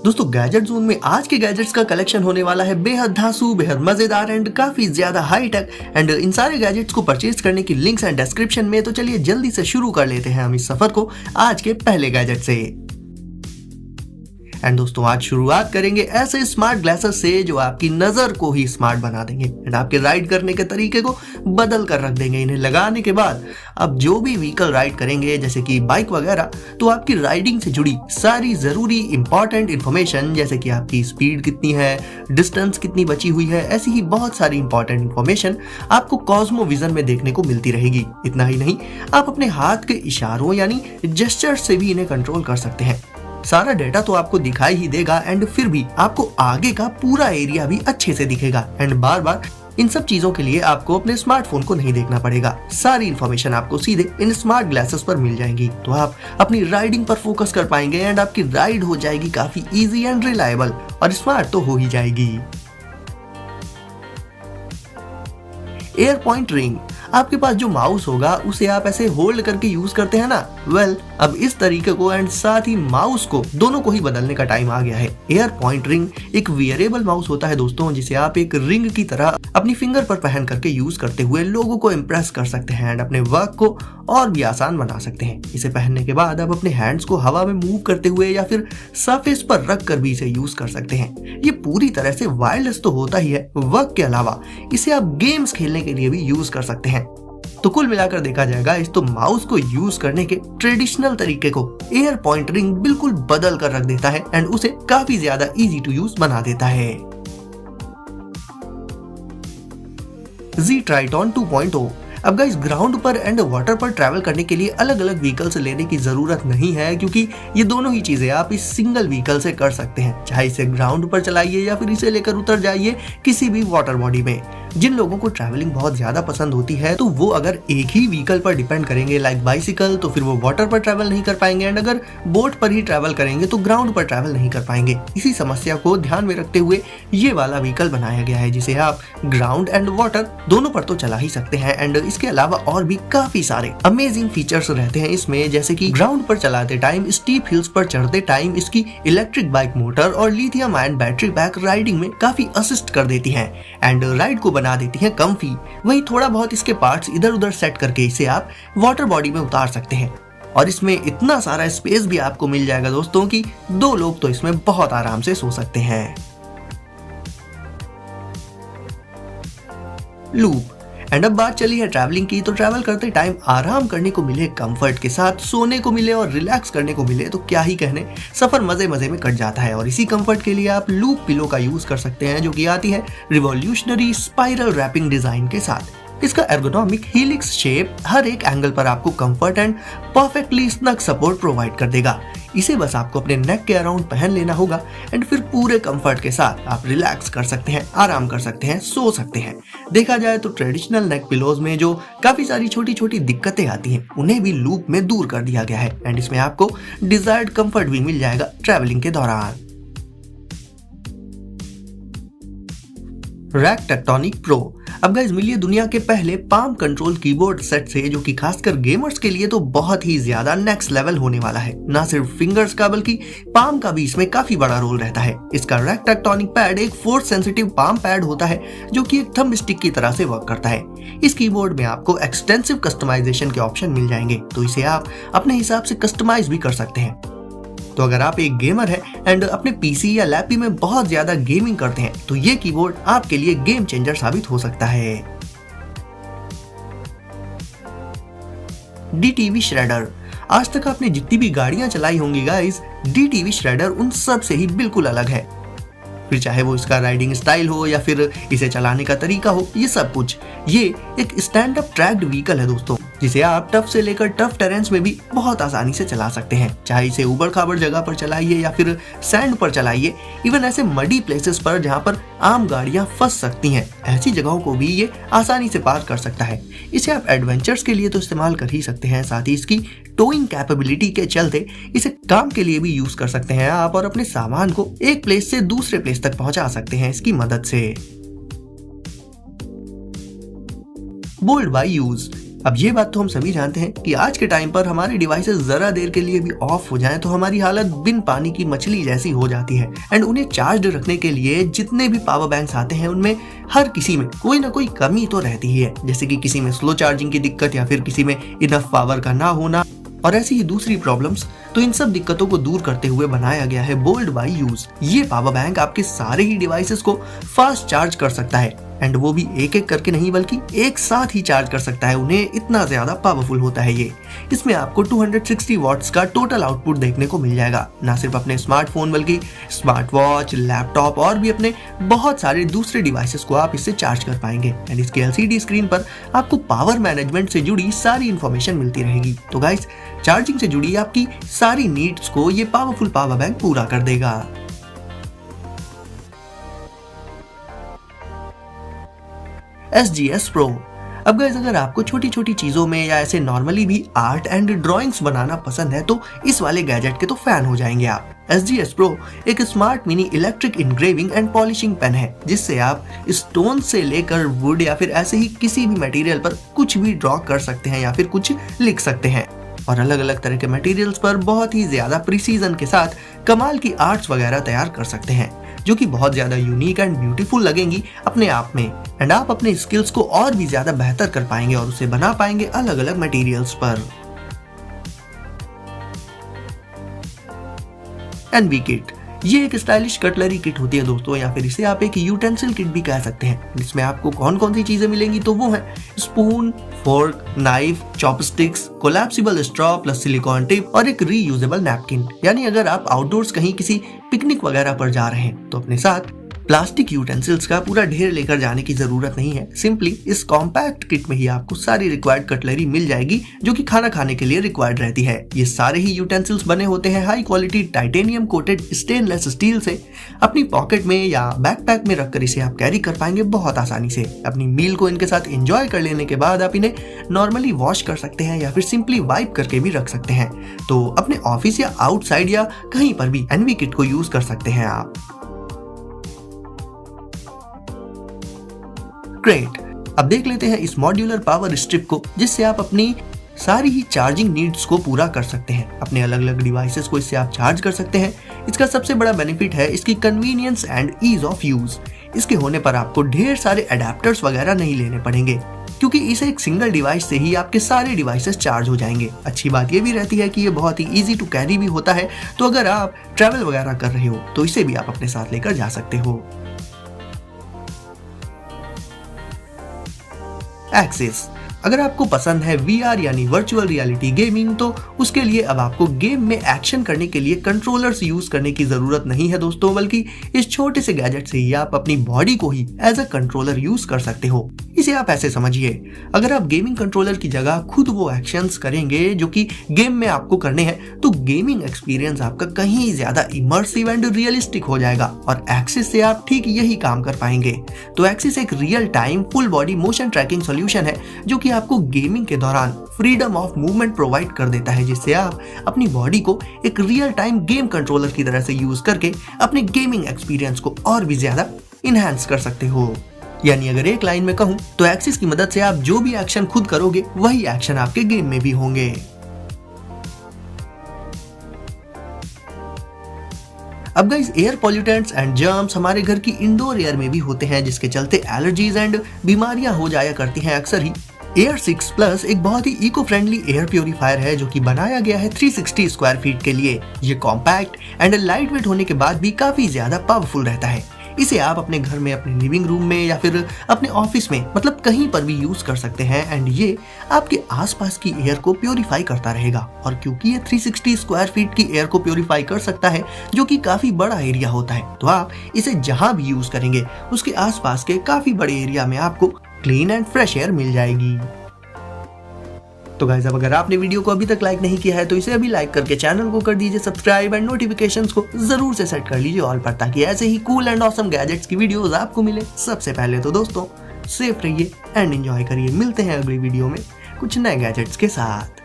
दोस्तों gadget zone में आज के गैजेट्स का कलेक्शन होने वाला है बेहद धांसू, बेहद मजेदार एंड काफी ज्यादा हाई टेक। एंड इन सारे गैजेट्स को परचेज करने की लिंक्स एंड डिस्क्रिप्शन में। तो चलिए जल्दी से शुरू कर लेते हैं हम इस सफर को आज के पहले गैजेट से। एंड दोस्तों आज शुरुआत करेंगे ऐसे स्मार्ट ग्लासेस से जो आपकी नजर को ही स्मार्ट बना देंगे एंड आपके राइड करने के तरीके को बदल कर रख देंगे। इन्हें लगाने के बाद अब जो भी व्हीकल राइड करेंगे जैसे कि बाइक वगैरह, तो आपकी राइडिंग से जुड़ी सारी जरूरी इंपॉर्टेंट इन्फॉर्मेशन जैसे कि आपकी स्पीड कितनी है, डिस्टेंस कितनी बची हुई है, ऐसी ही बहुत सारी इंपॉर्टेंट इन्फॉर्मेशन आपको कॉस्मो विजन में देखने को मिलती रहेगी। इतना ही नहीं, आप अपने हाथ के इशारों यानी जेस्चर्स से भी इन्हें कंट्रोल कर सकते हैं। सारा डेटा तो आपको दिखाई ही देगा एंड फिर भी आपको आगे का पूरा एरिया भी अच्छे से दिखेगा। एंड बार बार इन सब चीजों के लिए आपको अपने स्मार्टफोन को नहीं देखना पड़ेगा। सारी इन्फॉर्मेशन आपको सीधे इन स्मार्ट ग्लासेस पर मिल जाएंगी। तो आप अपनी राइडिंग पर फोकस कर पाएंगे एंड आपकी राइड हो जाएगी काफी इजी एंड रिलायबल और स्मार्ट तो हो ही जाएगी। एयर पॉइंट रिंग, आपके पास जो माउस होगा उसे आप ऐसे होल्ड करके यूज करते हैं ना, अब इस तरीके को एंड साथ ही माउस को दोनों को ही बदलने का टाइम आ गया है। एयर पॉइंट रिंग एक वियरेबल माउस होता है दोस्तों, जिसे आप एक रिंग की तरह अपनी फिंगर पर पहन करके यूज करते हुए लोगों को इम्प्रेस कर सकते हैं एंड अपने वर्क को और भी आसान बना सकते हैं। इसे पहनने के बाद आप अपने हैंड्स को हवा में मूव करते हुए या फिर सरफेस पर रख कर भी इसे यूज कर सकते हैं। ये पूरी तरह से वायरलेस तो होता ही है, वर्क के अलावा इसे आप गेम्स खेलने के लिए भी यूज कर सकते हैं। तो कुल मिलाकर देखा जाएगा इस तो माउस को यूज करने के ट्रेडिशनल तरीके को एयर पॉइंट रिंग बिल्कुल बदल कर रख देता है एंड उसे काफी ज्यादा इजी टू यूज बना देता है। जी ट्राइटॉन 2.0, अब गाइस ग्राउंड पर एंड वाटर पर ट्रैवल करने के लिए अलग अलग व्हीकल से लेने की जरूरत नहीं है, क्योंकि ये दोनों ही चीजें आप इस सिंगल व्हीकल से कर सकते हैं। चाहे इसे ग्राउंड पर चलाइए या फिर इसे लेकर उतर जाइए किसी भी वाटर बॉडी में। जिन लोगों को ट्रैवलिंग बहुत ज्यादा पसंद होती है तो वो अगर एक ही व्हीकल पर डिपेंड करेंगे लाइक बाइसिकल, तो फिर वो वाटर पर ट्रैवल नहीं कर पाएंगे एंड अगर बोट पर ही ट्रैवल करेंगे तो ग्राउंड पर ट्रैवल नहीं कर पाएंगे। इसी समस्या को ध्यान में रखते हुए ये वाला व्हीकल बनाया गया है, जिसे आप ग्राउंड एंड वाटर दोनों पर तो चला ही सकते हैं। एंड इसके अलावा और भी काफी सारे अमेजिंग फीचर्स रहते हैं इसमें, जैसे कि ग्राउंड पर चलाते टाइम, स्टीप हिल्स पर चढ़ते टाइम इसकी इलेक्ट्रिक बाइक मोटर और lithium ion battery back riding में काफी असिस्ट कर देती है एंड राइड को बना देती है कम्फी। वहीं थोड़ा बहुत इसके पार्ट्स इधर उधर सेट करके इसे आप वाटर बॉडी में उतार सकते हैं और इसमें इतना सारा स्पेस भी आपको मिल जाएगा दोस्तों कि 2 लोग तो इसमें बहुत आराम से सो सकते हैं। लूप, एंड अब बात चली है ट्रैवलिंग की, तो ट्रैवल करते टाइम आराम करने को मिले, कंफर्ट के साथ सोने को मिले और रिलैक्स करने को मिले तो क्या ही कहने, सफर मजे मजे में कट जाता है। और इसी कंफर्ट के लिए आप लूप पिलो का यूज कर सकते हैं, जो कि आती है रिवॉल्यूशनरी स्पाइरल रैपिंग डिजाइन के साथ। इसका एर्गोनॉमिक हीलिक्स शेप हर एक एंगल पर आपको comfort and perfectly snug support provide कर देगा। इसे बस आपको अपने नेक के अराउंड पहन लेना होगा एंड फिर पूरे कंफर्ट के साथ आप रिलैक्स कर सकते हैं, आराम कर सकते हैं, सो सकते हैं। देखा जाए तो ट्रेडिशनल नेक पिलोज में जो काफी सारी छोटी छोटी दिक्कतें आती हैं उन्हें भी लूप में दूर कर दिया गया है एंड इसमें आपको डिजायर्ड कंफर्ट भी मिल जाएगा ट्रैवलिंग के दौरान। रैक टेक्टोनिक प्रो, अब गाइस मिलिए दुनिया के पहले पाम कंट्रोल कीबोर्ड सेट से, जो कि खासकर गेमर्स के लिए तो बहुत ही ज्यादा नेक्स्ट लेवल होने वाला है। ना सिर्फ फिंगर्स का बल्कि पाम का भी इसमें काफी बड़ा रोल रहता है। इसका रैक टेक्टोनिक पैड एक फोर्स सेंसिटिव पाम पैड होता है जो कि एक थंब स्टिक की तरह से वर्क करता है। इस कीबोर्ड में आपको एक्सटेंसिव कस्टमाइजेशन के ऑप्शन मिल जाएंगे, तो इसे आप अपने हिसाब से कस्टमाइज भी कर सकते हैं। तो अगर आप एक गेमर है एंड अपने पीसी या लैपी में बहुत ज्यादा गेमिंग करते हैं तो ये कीबोर्ड आपके लिए गेम चेंजर साबित हो सकता है। डीटीवी श्रेडर, आज तक आपने जितनी भी गाड़ियां चलाई होंगी गाइस, डीटीवी श्रेडर उन सब से ही बिल्कुल अलग है। फिर चाहे वो इसका राइडिंग स्टाइल हो या फिर इसे चलाने का तरीका हो, ये सब कुछ, ये एक स्टैंड अप ट्रैक्ड व्हीकल है दोस्तों, जिसे आप टफ से लेकर टफ टेरेंस में भी बहुत आसानी से चला सकते हैं। चाहे इसे उबड़ खाबड़ जगह पर चलाइए या फिर सैंड पर चलाइए, इवन ऐसे मडी प्लेसेस पर जहां पर आम गाड़ियां फंस सकती हैं, ऐसी जगहों को भी ये आसानी से पार कर सकता है। इसे आप एडवेंचर्स के लिए तो इस्तेमाल कर ही सकते हैं, साथ ही इसकी टोइंग कैपेबिलिटी के चलते इसे काम के लिए भी यूज कर सकते हैं आप और अपने सामान को एक प्लेस से दूसरे प्लेस तक पहुंचा सकते हैं इसकी मदद से। बोल्ड बाय यूज, अब ये बात तो हम सभी जानते हैं कि आज के टाइम पर हमारे डिवाइसेस जरा देर के लिए भी ऑफ हो जाएं तो हमारी हालत बिन पानी की मछली जैसी हो जाती है। एंड उन्हें चार्ज रखने के लिए जितने भी पावर बैंक्स आते हैं उनमें हर किसी में कोई ना कोई कमी तो रहती ही है, जैसे कि किसी में स्लो चार्जिंग की दिक्कत या फिर किसी में इनफ पावर का ना होना और ऐसी ही दूसरी प्रॉब्लम्स। तो इन सब दिक्कतों को दूर करते हुए बनाया गया है बोल्ड बाय यूज। ये पावर बैंक आपके सारे ही डिवाइसेस को फास्ट चार्ज कर सकता है, एंड वो भी एक एक करके नहीं बल्कि एक साथ ही चार्ज कर सकता है उन्हें, इतना ज्यादा पावरफुल होता है ये। इसमें आपको 260 वॉट्स का टोटल आउटपुट देखने को मिल जाएगा, ना सिर्फ अपने स्मार्टफोन बल्कि स्मार्ट वॉच, लैपटॉप और भी अपने बहुत सारे दूसरे डिवाइसेस को आप इससे चार्ज कर पाएंगे। एंड इसकी LCD स्क्रीन पर आपको पावर मैनेजमेंट से जुड़ी सारी इंफॉर्मेशन मिलती रहेगी। तो गाइस, चार्जिंग से जुड़ी आपकी सारी नीड्स को ये पावरफुल पावर बैंक पूरा कर देगा। SGS Pro। अब गाइस, अगर आपको छोटी छोटी चीजों में या ऐसे नॉर्मली भी आर्ट एंड ड्राइंग्स बनाना पसंद है तो इस वाले गैजेट के तो फैन हो जाएंगे आप। SGS Pro एक smart mini electric engraving and polishing pen है, जिससे आप स्टोन से लेकर वुड या फिर ऐसे ही किसी भी मटेरियल पर कुछ भी ड्रॉ कर सकते हैं या फिर कुछ लिख सकते हैं, और अलग अलग तरह के मटेरियल्स पर बहुत ही ज्यादा प्रिसीजन के साथ कमाल की आर्ट्स वगैरह तैयार कर सकते हैं, जो कि बहुत ज्यादा यूनिक एंड ब्यूटीफुल लगेंगी अपने आप में। एंड आप अपने स्किल्स को और भी ज्यादा बेहतर कर पाएंगे और उसे बना पाएंगे अलग अलग मटेरियल्स पर। एनवी किट, ये एक स्टाइलिश कटलरी किट होती है दोस्तों, या फिर इसे आप एक यूटेंसिल किट भी कह सकते हैं, जिसमें आपको कौन कौन सी चीजें मिलेंगी तो वो है spoon, fork, knife, chopsticks, collapsible straw plus silicon tip और एक रीयूजेबल नैपकिन। यानी अगर आप आउटडोर्स कहीं किसी पिकनिक वगैरह पर जा रहे हैं तो अपने साथ प्लास्टिक यूटेंसिल्स का पूरा ढेर लेकर जाने की जरूरत नहीं है। सिंपली इस कॉम्पैक्ट किट में ही आपको सारी रिक्वायर्ड कटलरी मिल जाएगी जो कि खाना खाने के लिए रिक्वायर्ड रहती है। ये सारे ही यूटेंसिल्स बने होते हैं high quality titanium coated stainless steel से। अपनी पॉकेट में या बैकपैक में रखकर इसे आप कैरी कर पाएंगे बहुत आसानी से। अपनी मील को इनके साथ एंजॉय कर लेने के बाद आप इन्हें नॉर्मली वॉश कर सकते हैं या फिर सिंपली वाइप करके भी रख सकते हैं। तो अपने ऑफिस या आउटसाइड या कहीं पर भी एनवी किट को यूज कर सकते हैं आप। ग्रेट, अब देख लेते हैं इस मॉड्यूलर पावर स्ट्रिप को, जिससे आप अपनी सारी ही चार्जिंग नीड्स को पूरा कर सकते हैं। अपने अलग अलग डिवाइसेस को इससे आप चार्ज कर सकते हैं। इसका सबसे बड़ा बेनिफिट है इसकी convenience and ease of use. इसके होने पर आपको ढेर सारे अडेप्टर्स वगैरह नहीं लेने पड़ेंगे, क्योंकि इसे एक सिंगल डिवाइस से ही आपके सारे डिवाइसेस चार्ज हो जाएंगे। अच्छी बात ये भी रहती है कि ये बहुत ही इजी टू कैरी भी होता है, तो अगर आप ट्रैवल वगैरह कर रहे हो तो इसे भी आप अपने साथ लेकर जा सकते हो। एक्सिस, अगर आपको पसंद है VR यानी वर्चुअल रियलिटी गेमिंग, तो उसके लिए अब आपको गेम में एक्शन करने के लिए कंट्रोलर्स यूज करने की जरूरत नहीं है दोस्तों, बल्कि इस छोटे से गैजेट से ही आप अपनी बॉडी को ही एज अ कंट्रोलर यूज कर सकते हो। इसे आप ऐसे समझिए, अगर आप गेमिंग कंट्रोलर की जगह खुद वो एक्शंस करेंगे जो कि गेम में आपको करने हैं, तो गेमिंग एक्सपीरियंस आपका कहीं ज्यादा इमर्सिव एंड रियलिस्टिक हो जाएगा, और एक्सिस से आप ठीक यही काम कर पाएंगे। तो एक्सिस एक real time full body motion tracking solution है जो कि आपको गेमिंग के दौरान फ्रीडम ऑफ मूवमेंट प्रोवाइड कर देता है, जिससे आप अपनी बॉडी को एक रियल टाइम गेम कंट्रोलर की तरह से यूज करके अपने गेमिंग एक्सपीरियंस को और भी ज्यादा इनहैंस कर सकते हो। यानी अगर एक लाइन में कहूं तो एक्सिस की मदद से आप जो भी एक्शन खुद करोगे वही एक्शन आपके गेम में भी होंगे। अब guys, air pollutants and germs हमारे घर की इंडोर एयर में भी होते हैं, जिसके चलते एलर्जीज एंड बीमारियां हो जाया करती हैं अक्सर ही। एयर 6 प्लस एक बहुत ही इको फ्रेंडली एयर प्योरीफायर है जो कि बनाया गया है 360 स्क्वायर फीट के लिए। ये कॉम्पैक्ट एंड लाइट वेट होने के बाद भी काफी ज्यादा पावरफुल रहता है। इसे आप अपने घर में, अपने लिविंग रूम में या फिर अपने ऑफिस में, मतलब कहीं पर भी यूज कर सकते हैं, एंड ये आपके आसपास की एयर को प्योरीफाई करता रहेगा। और क्योंकि ये 360 स्क्वायर फीट की एयर को प्योरीफाई कर सकता है, जो कि काफी बड़ा एरिया होता है, तो आप इसे जहां भी यूज करेंगे उसके आसपास के काफी बड़े एरिया में आपको क्लीन एंड फ्रेश एयर मिल जाएगी। तो गाइस, अब अगर आपने वीडियो को अभी तक लाइक नहीं किया है तो इसे अभी लाइक करके चैनल को कर दीजिए सब्सक्राइब, एंड नोटिफिकेशंस को जरूर से सेट कर लीजिए ऑल पर, ताकि ऐसे ही कूल एंड ऑसम गैजेट्स की वीडियोस आपको मिले सबसे पहले। तो दोस्तों, सेफ रहिए एंड एंजॉय करिए। मिलते हैं अगली वीडियो में कुछ नए गैजेट्स के साथ।